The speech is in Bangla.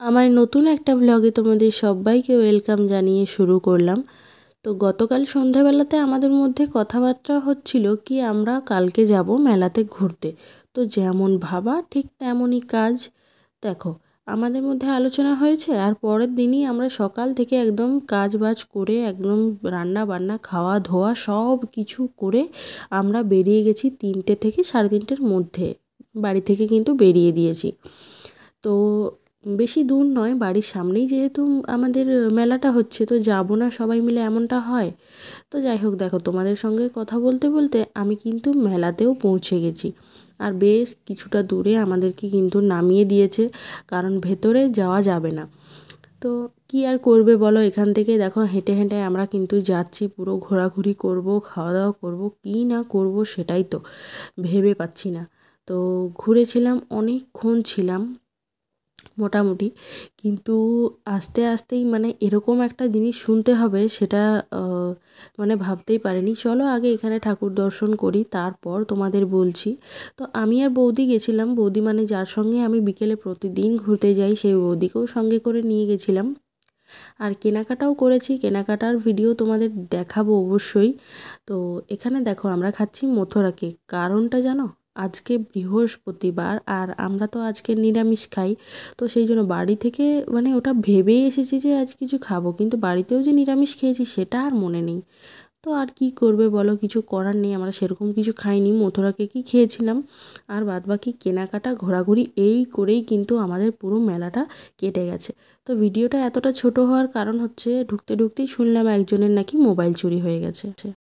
আমার নতুন একটা ব্লগে তোমাদের সবাইকে ওয়েলকাম জানিয়ে শুরু করলাম। তো গতকাল সন্ধ্যাবেলাতে আমাদের মধ্যে কথাবার্তা হচ্ছিল কি আমরা কালকে যাব মেলাতে ঘুরতে। তো যেমন ভাবা ঠিক তেমনই কাজ। দেখো, আমাদের মধ্যে আলোচনা হয়েছে আর পরের দিনই আমরা সকাল থেকে একদম কাজ বাজ করে একদম রান্না বান্না খাওয়া ধোয়া সব কিছু করে আমরা বেরিয়ে গেছি 3টে থেকে 3:30-র মধ্যে। বাড়ি থেকে কিন্তু বেরিয়ে দিয়েছি। তো বেশি দূর নয়, বাড়ির সামনেই যেহেতু আমাদের মেলাটা হচ্ছে, তো যাবো না সবাই মিলে এমনটা হয়? তো যাই হোক, দেখো তোমাদের সঙ্গে কথা বলতে বলতে আমি কিন্তু মেলাতেও পৌঁছে গেছি। আর বেশ কিছুটা দূরে আমাদেরকে কিন্তু নামিয়ে দিয়েছে, কারণ ভেতরে যাওয়া যাবে না। তো কি আর করবে বলো, এখান থেকে দেখো হেঁটে হেঁটে আমরা কিন্তু যাচ্ছি, পুরো ঘোরাঘুরি করব, খাওয়া দাওয়া করব, কী না করব সেটাই তো ভেবে পাচ্ছি না। তো ঘুরেছিলাম, অনেকক্ষণ ছিলাম মোটামুটি, কিন্তু আস্তে আস্তেই মানে এরকম একটা জিনিস শুনতে হবে সেটা মানে ভাবতেই পারিনি। চলো আগে এখানে ঠাকুর দর্শন করি, তারপর তোমাদের বলছি। তো আমি আর বৌদি গেছিলাম, বৌদি মানে যার সঙ্গে আমি বিকেলে প্রতিদিন ঘুরতে যাই সেই বৌদিকেও সঙ্গে করে নিয়ে গেছিলাম। আর কেনাকাটাও করেছি, কেনাকাটার ভিডিও তোমাদের দেখাবো অবশ্যই। তো এখানে দেখো আমরা খাচ্ছি মথুরা কেক, কারণটা জানো? আজকে বৃহস্পতিবার আর আমরা তো আজকে নিরামিষ খাই। তো সেই জন্য বাড়ি থেকে মানে ওটা ভেবেই এসেছি যে আজ কিছু খাবো, কিন্তু বাড়িতেও যে নিরামিষ খেয়েছি সেটা আর মনে নেই। তো আর কি করবে বলো, কিছু করার নেই, আমরা সেরকম কিছু খাইনি, মথুরা কেকই খেয়েছিলাম। আর বাদবাকি কেনাকাটা ঘোরাঘুরি এই করেই কিন্তু আমাদের পুরো মেলাটা কেটে গেছে। তো ভিডিওটা এতটা ছোট হওয়ার কারণ হচ্ছে ঢুকতে ঢুকতেই শুনলাম একজনের নাকি মোবাইল চুরি হয়ে গেছে।